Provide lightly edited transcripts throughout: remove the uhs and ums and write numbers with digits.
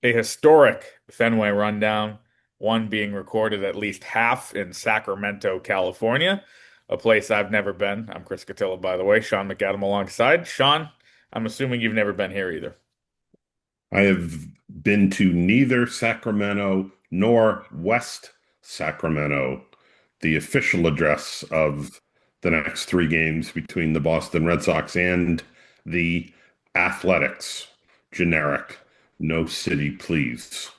A historic Fenway rundown, one being recorded at least half in Sacramento, California, a place I've never been. I'm Chris Cotillo, by the way. Sean McAdam alongside. Sean, I'm assuming you've never been here either. I have been to neither Sacramento nor West Sacramento, the official address of the next three games between the Boston Red Sox and the Athletics. Generic. No city, please.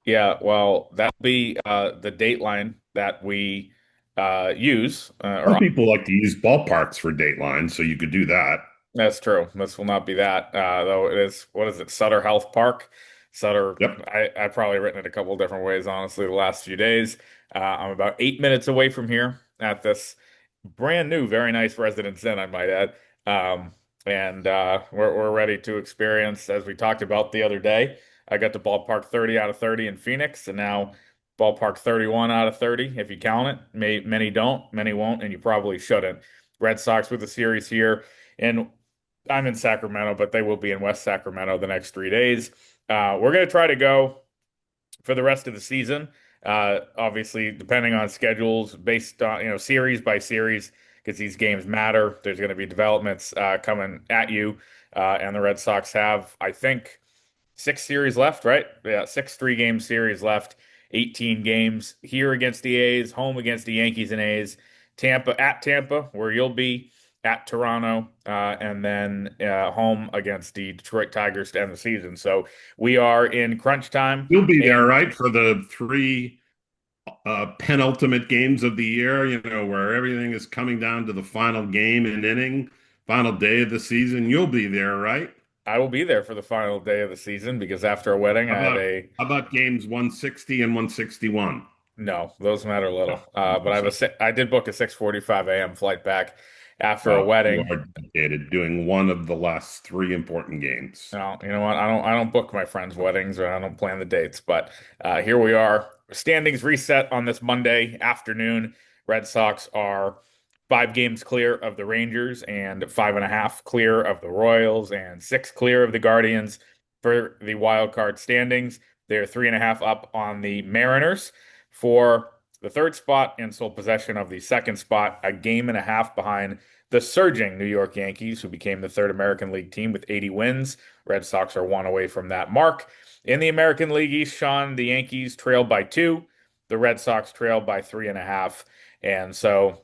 Yeah, well, that'll be the dateline that we use, Some people like to use ballparks for Dateline, so you could do that. That's true. This will not be that, though it is, what is it, Sutter Health Park? Sutter, Yep. I've probably written it a couple of different ways, honestly, the last few days. I'm about 8 minutes away from here at this brand new, very nice Residence Inn, I might add. And we're ready to experience, as we talked about the other day. I got to ballpark 30 out of 30 in Phoenix, and now ballpark 31 out of 30, if you count it. Many don't, many won't, and you probably shouldn't. Red Sox with the series here. And I'm in Sacramento, but they will be in West Sacramento the next 3 days. We're going to try to go for the rest of the season. Obviously, depending on schedules, based on series by series, because these games matter. There's going to be developments coming at you, and the Red Sox have, I think, six series left, right? Yeah, six three-game series left. 18 games here against the A's, home against the Yankees and A's, Tampa, where you'll be at Toronto, and then home against the Detroit Tigers to end the season. So we are in crunch time. You'll be there, And right, for the three penultimate games of the year, where everything is coming down to the final game and inning, final day of the season. You'll be there, right? I will be there for the final day of the season because after a wedding, How I have about a how about games 160 and 161? no, those matter little. Oh, But I did book a 6:45 a.m. flight back after a well, you wedding. are dedicated doing one of the last three important games. No, you know what? I don't book my friends' weddings or I don't plan the dates. But here we are. Standings reset on this Monday afternoon. Red Sox are 5 games clear of the Rangers and 5.5 clear of the Royals and 6 clear of the Guardians for the wild card standings. They're 3.5 up on the Mariners for the third spot and sole possession of the second spot, a game and a half behind the surging New York Yankees, who became the third American League team with 80 wins. Red Sox are one away from that mark. In the American League East, Sean, the Yankees trail by 2. The Red Sox trail by 3.5. And so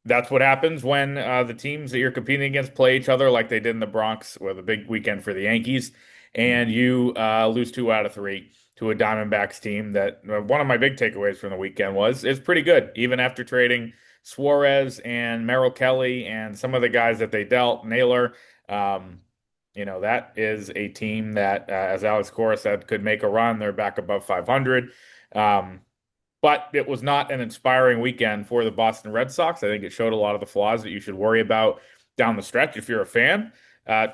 that's what happens when the teams that you're competing against play each other like they did in the Bronx with a big weekend for the Yankees, and you lose 2 out of 3 to a Diamondbacks team that one of my big takeaways from the weekend was is pretty good, even after trading Suarez and Merrill Kelly and some of the guys that they dealt, Naylor. Um, that is a team that, as Alex Cora said, could make a run. They're back above 500. Um, but it was not an inspiring weekend for the Boston Red Sox. I think it showed a lot of the flaws that you should worry about down the stretch if you're a fan.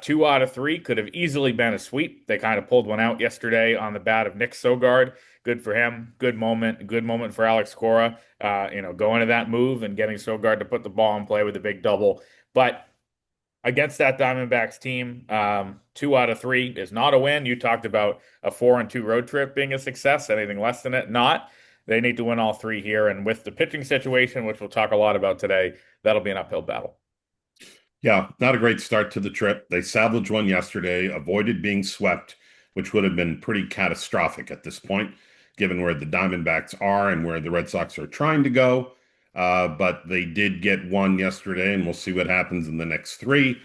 2 out of 3 could have easily been a sweep. They kind of pulled one out yesterday on the bat of Nick Sogard. Good for him. Good moment. Good moment for Alex Cora. Going to that move and getting Sogard to put the ball in play with a big double. But against that Diamondbacks team, 2 out of 3 is not a win. You talked about a 4-2 road trip being a success. Anything less than it, not. They need to win all 3 here. And with the pitching situation, which we'll talk a lot about today, that'll be an uphill battle. Yeah, not a great start to the trip. They salvaged one yesterday, avoided being swept, which would have been pretty catastrophic at this point, given where the Diamondbacks are and where the Red Sox are trying to go. But they did get one yesterday, and we'll see what happens in the next three.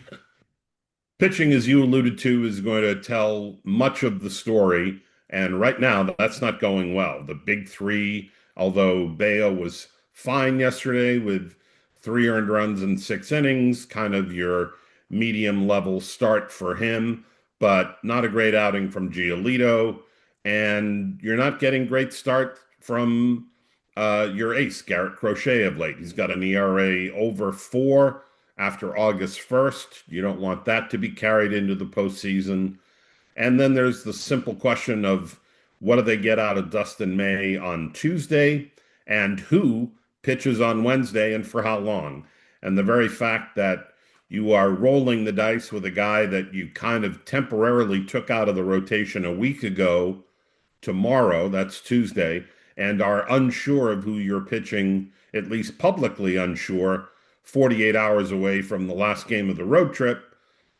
Pitching, as you alluded to, is going to tell much of the story. And right now, that's not going well. The big three, although Bayo was fine yesterday with 3 earned runs in 6 innings, kind of your medium level start for him, but not a great outing from Giolito. And you're not getting great start from your ace, Garrett Crochet, of late. He's got an ERA over 4 after August 1st. You don't want that to be carried into the postseason. And then there's the simple question of what do they get out of Dustin May on Tuesday and who pitches on Wednesday and for how long? And the very fact that You are rolling the dice with a guy that you kind of temporarily took out of the rotation a week ago tomorrow, that's Tuesday, and are unsure of who you're pitching, at least publicly unsure, 48 hours away from the last game of the road trip,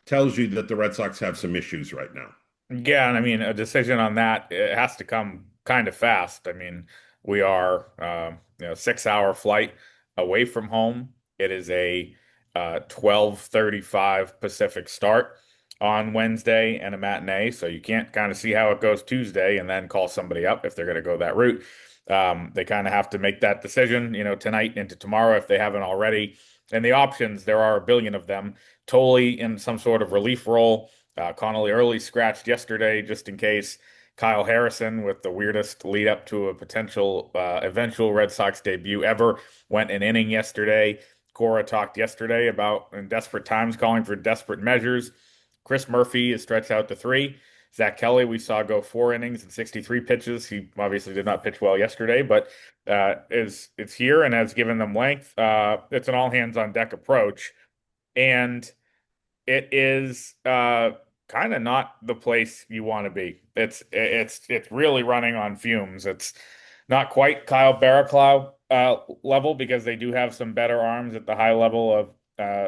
tells you that the Red Sox have some issues right now. Yeah, and I mean, a decision on that, it has to come kind of fast. I mean, we are 6 hour flight away from home. It is a 12:35 Pacific start on Wednesday and a matinee, so you can't kind of see how it goes Tuesday and then call somebody up if they're going to go that route. They kind of have to make that decision, tonight into tomorrow if they haven't already. And the options, there are a billion of them. Tolley in some sort of relief role. Connolly early scratched yesterday just in case. Kyle Harrison with the weirdest lead up to a potential eventual Red Sox debut ever went an inning yesterday. Cora talked yesterday about in desperate times calling for desperate measures. Chris Murphy is stretched out to three. Zach Kelly, we saw go 4 innings and 63 pitches. He obviously did not pitch well yesterday, but is it's here and has given them length. It's an all hands on deck approach, and it is kind of not the place you want to be. It's really running on fumes. It's not quite Kyle Barraclough level because they do have some better arms at the high level of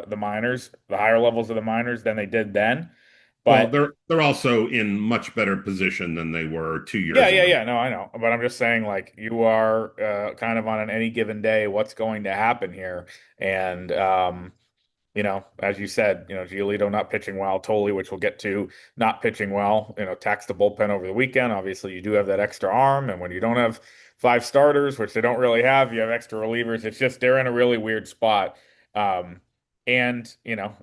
the minors, the higher levels of the minors than they did then. Well, But they're also in much better position than they were two yeah, years yeah, ago. yeah. No, I know. But I'm just saying, like, you are kind of on an any given day, what's going to happen here? And as you said, Giolito not pitching well, Tolley, which we'll get to, not pitching well, taxed the bullpen over the weekend. Obviously, you do have that extra arm, and when you don't have five starters, which they don't really have, you have extra relievers. It's just they're in a really weird spot. And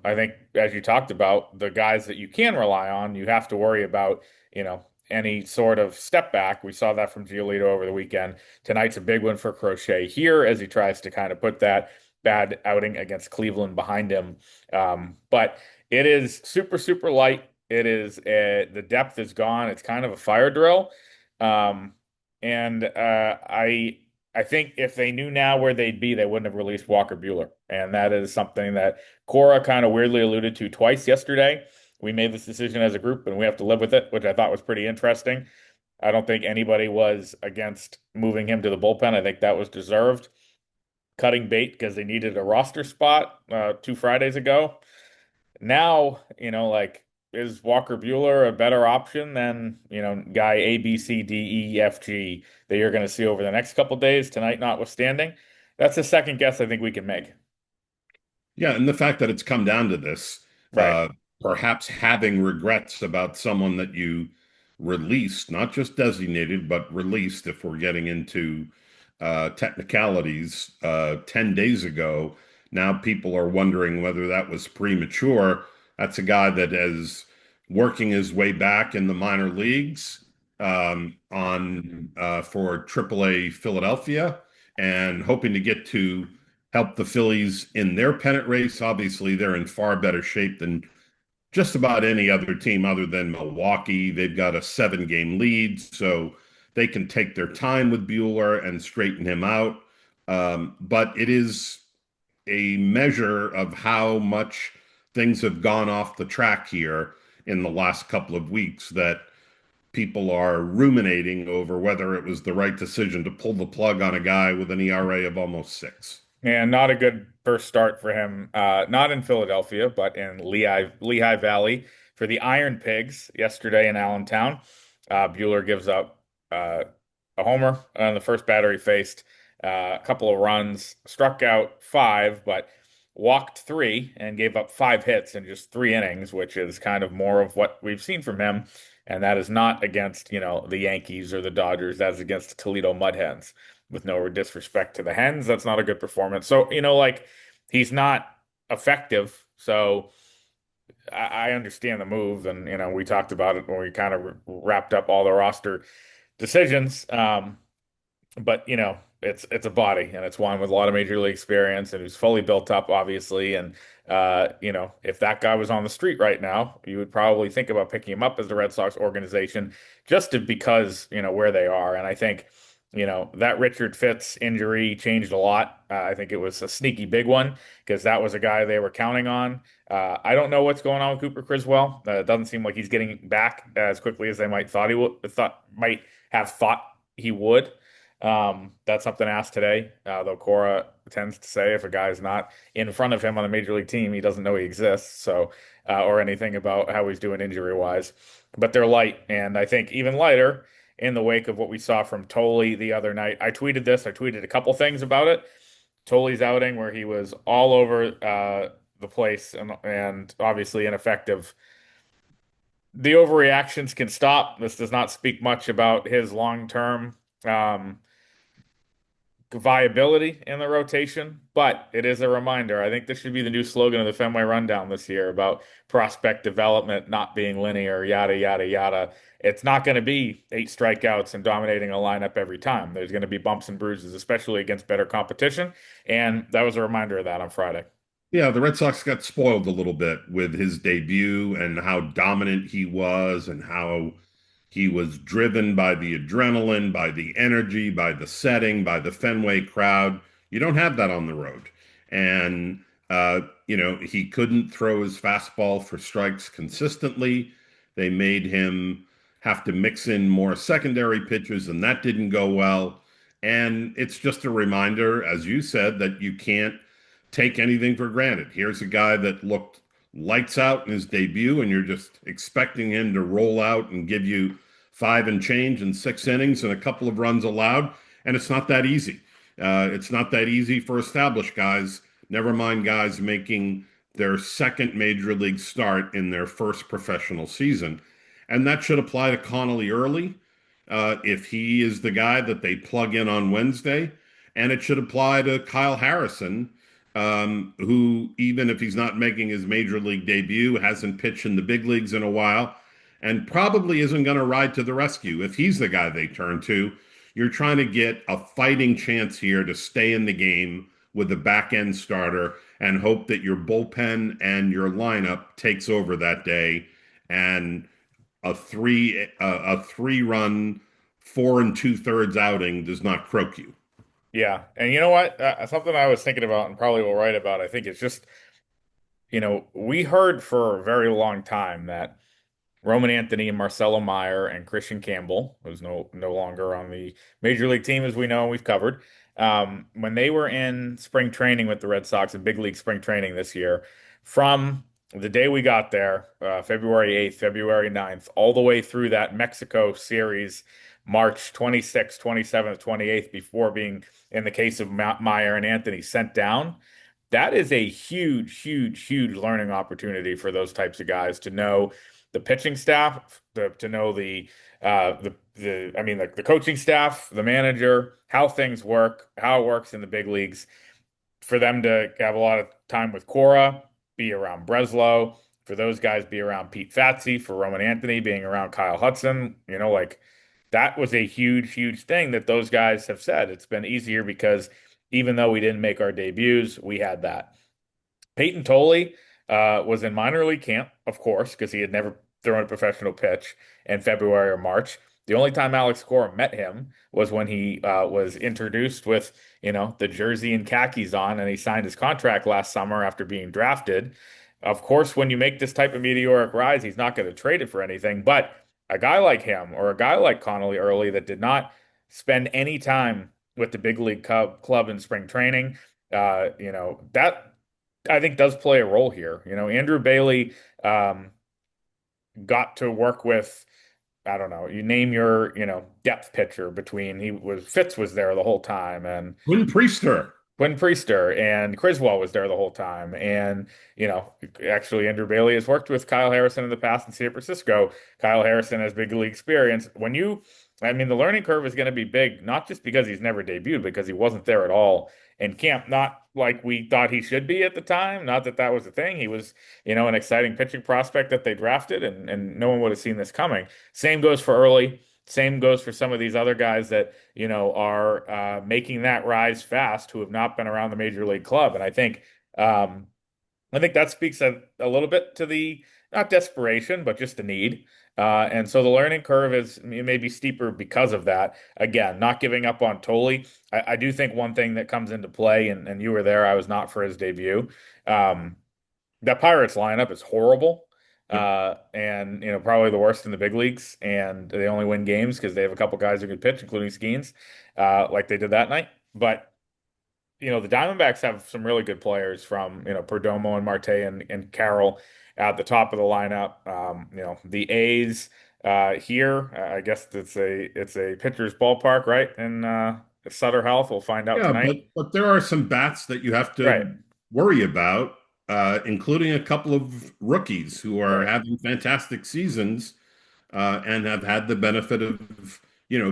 I think as you talked about, the guys that you can rely on, you have to worry about, any sort of step back. We saw that from Giolito over the weekend. Tonight's a big one for Crochet here as he tries to kind of put that bad outing against Cleveland behind him. But it is super, super light. It is the depth is gone. It's kind of a fire drill. Um, and I think if they knew now where they'd be, they wouldn't have released Walker Buehler. And that is something that Cora kind of weirdly alluded to twice yesterday. We made this decision as a group and we have to live with it, which I thought was pretty interesting. I don't think anybody was against moving him to the bullpen. I think that was deserved cutting bait because they needed a roster spot 2 Fridays ago. Now, like, is Walker Buehler a better option than, guy A, B, C, D, E, F, G that you're going to see over the next couple days, tonight notwithstanding? That's a second guess I think we can make. Yeah, and the fact that it's come down to this, Right. perhaps having regrets about someone that you released, not just designated, but released, if we're getting into technicalities, 10 days ago. Now people are wondering whether that was premature. That's a guy that is working his way back in the minor leagues on for AAA Philadelphia and hoping to get to help the Phillies in their pennant race. Obviously, they're in far better shape than just about any other team other than Milwaukee. They've got a 7 game lead, so they can take their time with Bueller and straighten him out. But it is a measure of how much things have gone off the track here in the last couple of weeks that people are ruminating over whether it was the right decision to pull the plug on a guy with an ERA of almost 6. And not a good first start for him, not in Philadelphia, but in Lehigh Valley for the Iron Pigs yesterday in Allentown. Bueller gives up a homer on the first batter he faced, a couple of runs, struck out five, but walked three and gave up 5 hits in just 3 innings, which is kind of more of what we've seen from him. And that is not against, the Yankees or the Dodgers. That's against the Toledo Mud Hens with no disrespect to the Hens. That's not a good performance. So, like he's not effective. So I understand the move. And, we talked about it when we kind of wrapped up all the roster decisions. But it's a body and it's one with a lot of major league experience and who's fully built up, obviously. And if that guy was on the street right now, you would probably think about picking him up as the Red Sox organization just because where they are. And I think that Richard Fitz injury changed a lot. I think it was a sneaky big one because that was a guy they were counting on. I don't know what's going on with Cooper Criswell. It doesn't seem like he's getting back as quickly as they might have thought he would. That's something asked today. Though Cora tends to say if a guy's not in front of him on a major league team, he doesn't know he exists. So, or anything about how he's doing injury wise. But they're light, and I think even lighter in the wake of what we saw from Tolley the other night. I tweeted this. I tweeted a couple things about it. Tolley's outing where he was all over the place and obviously ineffective. The overreactions can stop. This does not speak much about his long-term um, viability in the rotation, but it is a reminder. I think this should be the new slogan of the Fenway Rundown this year about prospect development not being linear, yada, yada, yada. It's not going to be 8 strikeouts and dominating a lineup every time. There's going to be bumps and bruises, especially against better competition. And that was a reminder of that on Friday. Yeah, the Red Sox got spoiled a little bit with his debut and how dominant he was and how he was driven by the adrenaline, by the energy, by the setting, by the Fenway crowd. You don't have that on the road. And, he couldn't throw his fastball for strikes consistently. They made him have to mix in more secondary pitches, and that didn't go well. And it's just a reminder, as you said, that you can't take anything for granted. Here's a guy that looked lights out in his debut, and you're just expecting him to roll out and give you five and change in 6 innings and a couple of runs allowed. And it's not that easy. It's not that easy for established guys, never mind guys making their second major league start in their first professional season. And that should apply to Connolly early if he is the guy that they plug in on Wednesday. And it should apply to Kyle Harrison, who, even if he's not making his major league debut, hasn't pitched in the big leagues in a while, and probably isn't going to ride to the rescue. If he's the guy they turn to, you're trying to get a fighting chance here to stay in the game with the back end starter and hope that your bullpen and your lineup takes over that day and a 3 run 4 2/3 outing does not croak you. Yeah. And you know what? Something I was thinking about and probably will write about, I think it's just, we heard for a very long time that Roman Anthony and Marcelo Meyer and Christian Campbell, who's no longer on the major league team as we know and we've covered, when they were in spring training with the Red Sox and big league spring training this year, from the day we got there, February 8th, February 9th, all the way through that Mexico series, March 26th, 27th, 28th, before being, in the case of Meyer and Anthony, sent down. That is a huge, huge, huge learning opportunity for those types of guys to know the pitching staff, to know the coaching staff, the manager, how things work, how it works in the big leagues. For them to have a lot of time with Cora, be around Breslow, for those guys be around Pete Fatsi, for Roman Anthony being around Kyle Hudson, like that was a huge, huge thing that those guys have said. It's been easier because even though we didn't make our debuts, we had that. Peyton Tolley was in minor league camp, of course, because he had never thrown a professional pitch in February or March. The only time Alex Cora met him was when he was introduced with, the jersey and khakis on, and he signed his contract last summer after being drafted. Of course, when you make this type of meteoric rise, he's not going to trade it for anything. But a guy like him or a guy like Connolly early that did not spend any time with the big league club in spring training, that I think does play a role here. Andrew Bailey got to work with, I don't know, you name your, depth pitcher between Fitz was there the whole time and Quinn Priester. Quinn Priester and Criswell was there the whole time. And, actually Andrew Bailey has worked with Kyle Harrison in the past in San Francisco. Kyle Harrison has big league experience. The learning curve is going to be big, not just because he's never debuted, because he wasn't there at all in camp. Not like we thought he should be at the time. Not that that was the thing. He was, an exciting pitching prospect that they drafted, and no one would have seen this coming. Same goes for early. Same goes for some of these other guys that, are making that rise fast who have not been around the major league club. And I think that speaks a little bit to the not desperation, but just the need. And so the learning curve is maybe steeper because of that. Again, not giving up on Tolle. I do think one thing that comes into play, and you were there, I was not for his debut. Um, that Pirates lineup is horrible. Yep. And probably the worst in the big leagues, and they only win games because they have a couple guys who can pitch, including Skeens, like they did that night. But the Diamondbacks have some really good players from, Perdomo and Marte and Carroll at the top of the lineup. The A's here, I guess it's a pitcher's ballpark, right? And Sutter Health, we'll find out Yeah, tonight. but there are some bats that you have Right, to worry about, including a couple of rookies who are right. having fantastic seasons and have had the benefit of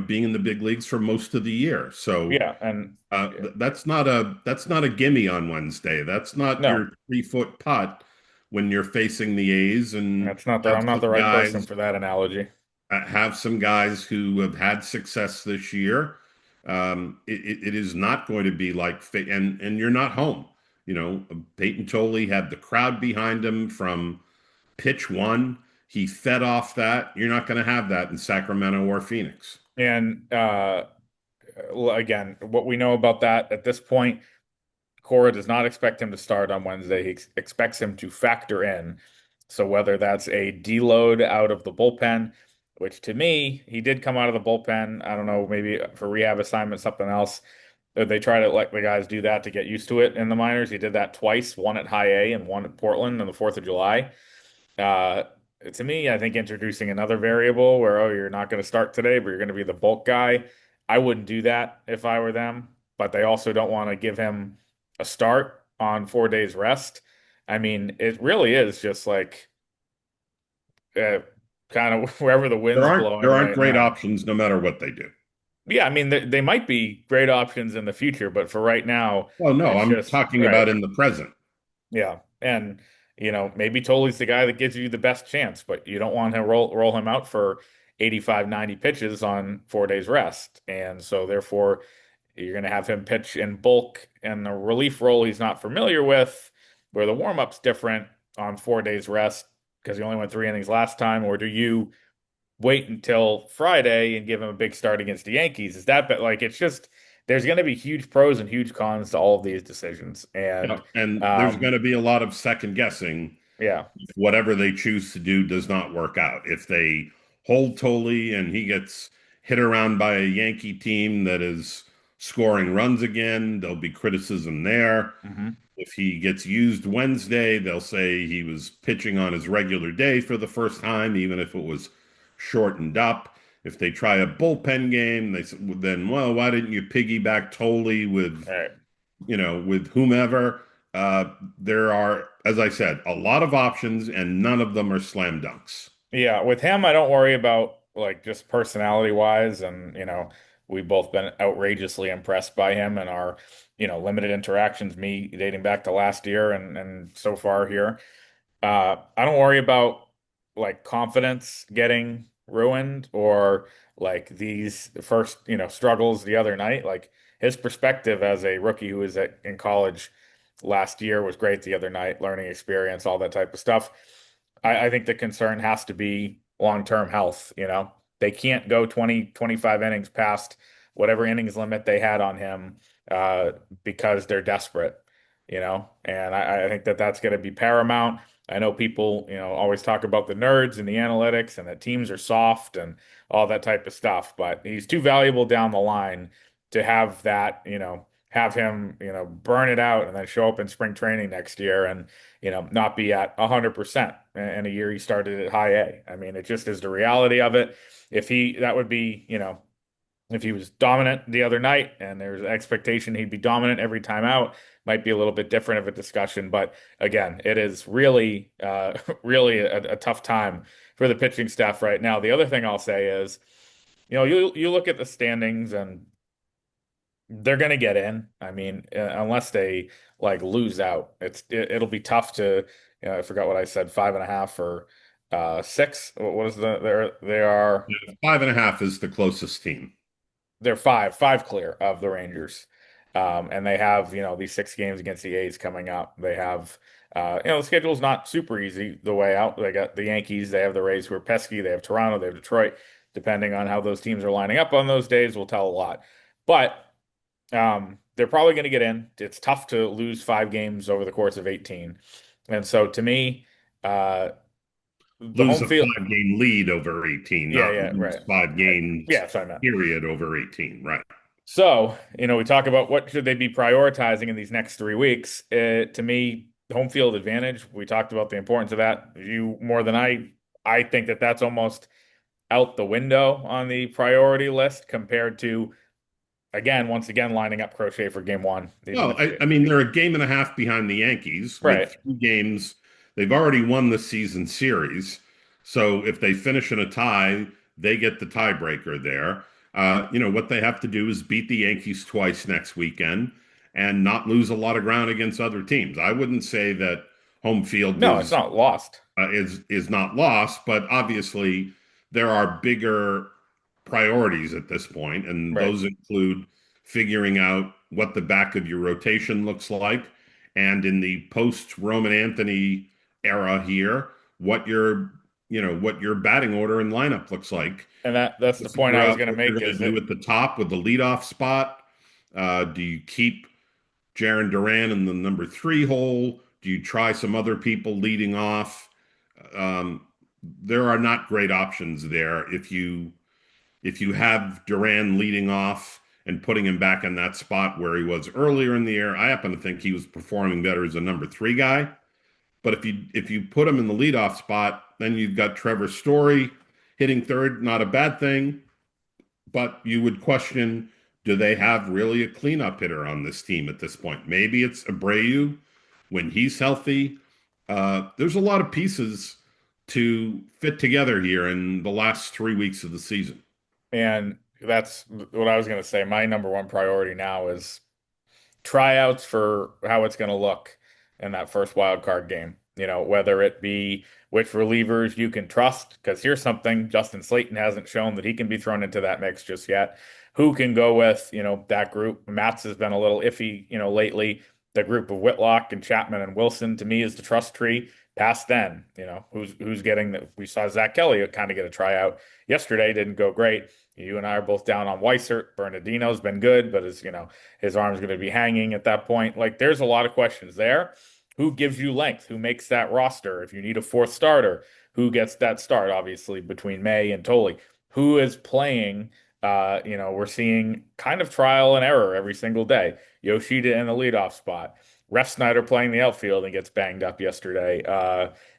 being in the big leagues for most of the year. So Yeah, and yeah, that's not a gimme on Wednesday. That's not no, your 3 foot putt when you're facing the A's and that's not the, have I'm not some the right person guys for that analogy. who have had success this year. It is not going to be like and you're not home. Peyton Tolley had the crowd behind him from pitch one. He fed off that. You're not going to have that in Sacramento or Phoenix. And again, what we know about that at this point, Cora does not expect him to start on Wednesday. He expects him to factor in. So whether that's a deload out of the bullpen, which to me, he did come out of the bullpen. I don't know, maybe for rehab assignment, something else. They try to let the guys do that to get used to it in the minors. He did that twice, one at High A and one at Portland on the 4th of July. Uh, to me, I think introducing another variable where, oh, you're not going to start today, but you're going to be the bulk guy. I wouldn't do that if I were them, but they also don't want to give him a start on 4 days rest. I mean, it really is just like uh, kind of wherever the There wind's aren't there blowing aren't right great now. options no matter what they do. Yeah, I mean, they might be great options in the future, but for right now, Well, no, it's I'm just talking right. about in the present. Yeah, and maybe Toley's the guy that gives you the best chance, but you don't want to roll him out for 85, 90 pitches on 4 days rest, and so therefore you're going to have him pitch in bulk and a relief role he's not familiar with, where the warm up's different on 4 days rest because he only went 3 innings last time, or do you wait until Friday and give him a big start against the Yankees? Is that but like it's just there's going to be huge pros and huge cons to all of these decisions, and And there's going um, to be a lot of second guessing yeah. if whatever they choose to do does not work out. If they hold Tolley and he gets hit around by a Yankee team that is scoring runs again, there'll be criticism there. Hmm. If he gets used Wednesday, they'll say he was pitching on his regular day for the first time, even if it was shortened up. If they try a bullpen game, they then, well, why didn't you piggyback Tolley with All right. with whomever? Uh, there are, as I said, a lot of options, and none of them are slam dunks. Yeah, with him, I don't worry about like just personality wise, and we've both been outrageously impressed by him and our limited interactions, me dating back to last year and so far here. I don't worry about like confidence getting ruined or like these first, struggles the other night. Like his perspective as a rookie who was in college last year was great the other night, learning experience, all that type of stuff. I think the concern has to be long-term health, They can't go 20, 25 innings past whatever innings limit they had on him uh, because they're desperate, And I think that that's going to be paramount. I know people, always talk about the nerds and the analytics and that teams are soft and all that type of stuff, but he's too valuable down the line to have that, have him, burn it out and then show up in spring training next year and, not be at 100% in a year he started at high A. I mean, it just is the reality of it. That would be, if he was dominant the other night and there's an expectation he'd be dominant every time out, might be a little bit different of a discussion. But again, it is really, really a tough time for the pitching staff right now. The other thing I'll say is, you look at the standings and they're going to get in. I mean, unless they like lose out, it'll be tough to. I forgot what I said, 5.5 or 6. What is they are. 5.5 is the closest team. They're five clear of the Rangers. And they have, these 6 games against the A's coming up. They have The schedule's not super easy the way out. They got the Yankees, they have the Rays who are pesky, they have Toronto, they have Detroit. Depending on how those teams are lining up on those days, will tell a lot. But they're probably going to get in. It's tough to lose 5 games over the course of 18. And so to me, uh, the Lose home a field, 5 game lead over 18, yeah, not yeah, lose right. five Yeah, games that's what I meant. period over 18. Right. So, we talk about what should they be prioritizing in these next 3 weeks. To me, home field advantage, we talked about the importance of that. You more than I think that that's almost out the window on the priority list compared to, again, once again, lining up Crochet for game one, even Well, if I mean, they're a game and a half behind the Yankees right. with 3 games. They've already won the season series. So if they finish in a tie, they get the tiebreaker there. What they have to do is beat the Yankees twice next weekend and not lose a lot of ground against other teams. I wouldn't say that home field No, it's not lost. is not lost, but obviously there are bigger priorities at this point, and Right. those include figuring out what the back of your rotation looks like, and in the post Roman Anthony era here, what your batting order and lineup looks like. And that's the point Figure I was out going to what you're make going is to do that, at the top with the leadoff spot. Do you keep Jaron Duran in the number three hole? Do you try some other people leading off? Um, there are not great options there if you have Duran leading off and putting him back in that spot where he was earlier in the year. I happen to think he was performing better as a number three guy. But if you put him in the leadoff spot, then you've got Trevor Story hitting third, not a bad thing. But you would question, do they have really a cleanup hitter on this team at this point? Maybe it's Abreu when he's healthy. There's a lot of pieces to fit together here in the last 3 weeks of the season. and that's what I was going to say. My number one priority now is tryouts for how it's going to look in that first wild card game. Whether it be which relievers you can trust, because here's something Justin Slayton hasn't shown that he can be thrown into that mix just yet. Who can go with, that group? Matz has been a little iffy, lately. The group of Whitlock and Chapman and Wilson to me is the trust tree. Past then, who's getting that? We saw Zach Kelly kind of get a tryout yesterday, didn't go great. You and I are both down on Weissert. Bernardino's been good, but his arm's going to be hanging at that point. Like, there's a lot of questions there. Who gives you length? Who makes that roster? If you need a fourth starter, who gets that start? Obviously, between May and Tolley, who is playing? We're seeing kind of trial and error every single day. Yoshida in the leadoff spot. Snyder playing the outfield and gets banged up yesterday.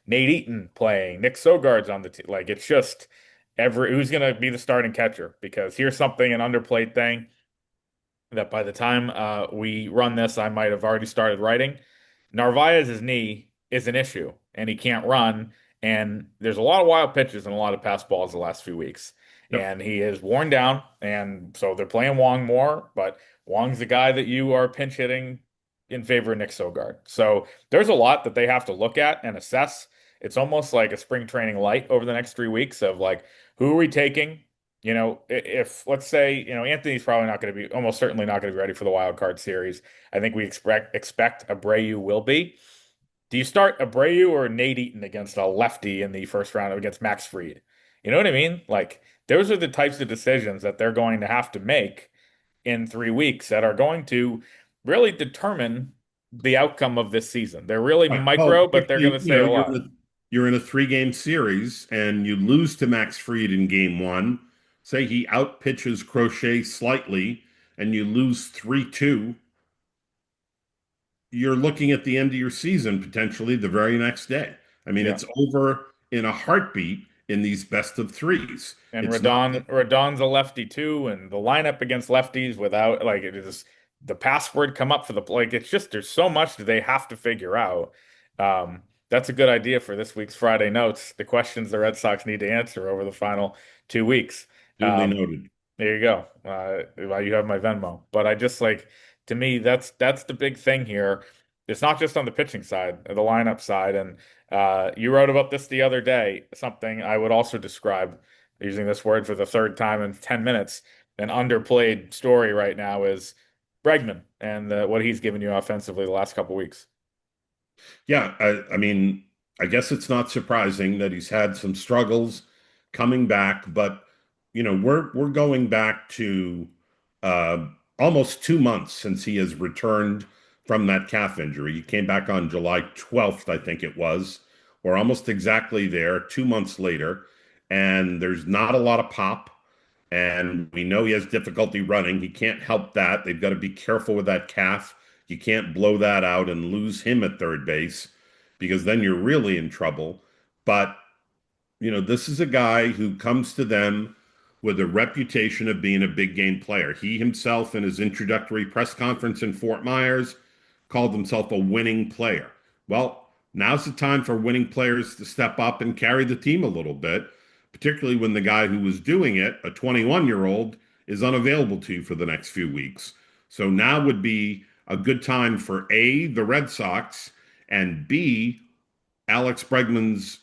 Nate Eaton playing. Nick Sogard's on the team. Like, it's just who's going to be the starting catcher? Because here's something, an underplayed thing that by the time we run this, I might have already started writing. Narvaez's knee is an issue, and he can't run. And there's a lot of wild pitches and a lot of pass balls the last few weeks. Yep. And he is worn down. And so they're playing Wong more, but Wong's the guy that you are pinch hitting in favor of Nick Sogard. So there's a lot that they have to look at and assess. It's almost like a spring training light over the next 3 weeks of like, who are we taking? If let's say, Anthony's probably not going to be, almost certainly not going to be ready for the wild card series. I think we expect Abreu will be. Do you start Abreu or Nate Eaton against a lefty in the first round against Max Fried? You know what I mean? Like, those are the types of decisions that they're going to have to make in 3 weeks that are going to really determine the outcome of this season. They're really Right. micro, Well, but if they're going to say a lot. you're in a 3 game series and you lose to Max Fried in game one, say he outpitches Crochet slightly and you lose 3-2, you're looking at the end of your season potentially the very next day. I mean, Yeah. it's over in a heartbeat in these best of threes. And It's not Rodon's a lefty too, and the lineup against lefties without like it is the password come up for the like it's just there's so much that they have to figure out. That's a good idea for this week's Friday notes. The questions the Red Sox need to answer over the final 2 weeks. duly Um, noted. there you go. Well, you have my Venmo. But I just like to me that's the big thing here. It's not just on the pitching side, the lineup side, and you wrote about this the other day. Something I would also describe using this word for the third time in 10 minutes. An underplayed story right now is Bregman and what he's given you offensively the last couple weeks. Yeah, I mean, I guess it's not surprising that he's had some struggles coming back, but we're going back to uh, almost 2 months since he has returned from that calf injury. He came back on July 12th, I think it was, or almost exactly there, 2 months later, and there's not a lot of pop. And we know he has difficulty running. He can't help that. They've got to be careful with that calf. You can't blow that out and lose him at third base because then you're really in trouble. But, this is a guy who comes to them with a reputation of being a big game player. He himself, in his introductory press conference in Fort Myers, called himself a winning player. Well, now's the time for winning players to step up and carry the team a little bit, particularly when the guy who was doing it, a 21-year-old, is unavailable to you for the next few weeks. So now would be a good time for A, the Red Sox, and B, Alex Bregman's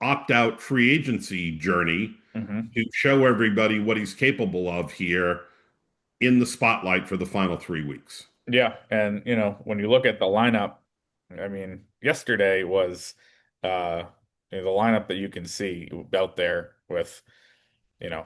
opt-out free agency journey Hmm. to show everybody what he's capable of here in the spotlight for the final 3 weeks. Yeah, and when you look at the lineup, I mean, yesterday was uh the lineup that you can see out there with, you know,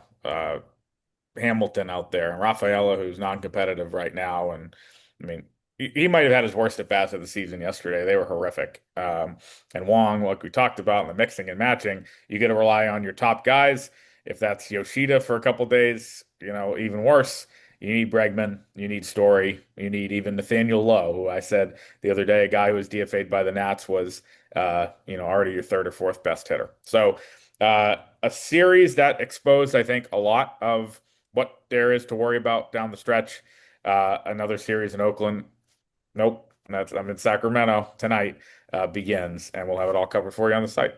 Hamilton out there and Rafaela, who's non-competitive right now. And I mean, he might have had his worst at bats of the season yesterday. They were horrific. And Wong, like we talked about in the mixing and matching, you got to rely on your top guys. If that's Yoshida for a couple days, even worse. You need Bregman, you need Story, you need even Nathaniel Lowe, who I said the other day, a guy who was DFA'd by the Nats was, already your third or fourth best hitter. So, a series that exposed, I think, a lot of what there is to worry about down the stretch. Another series in Oakland. Nope. I'm in Sacramento tonight, begins, and we'll have it all covered for you on the site.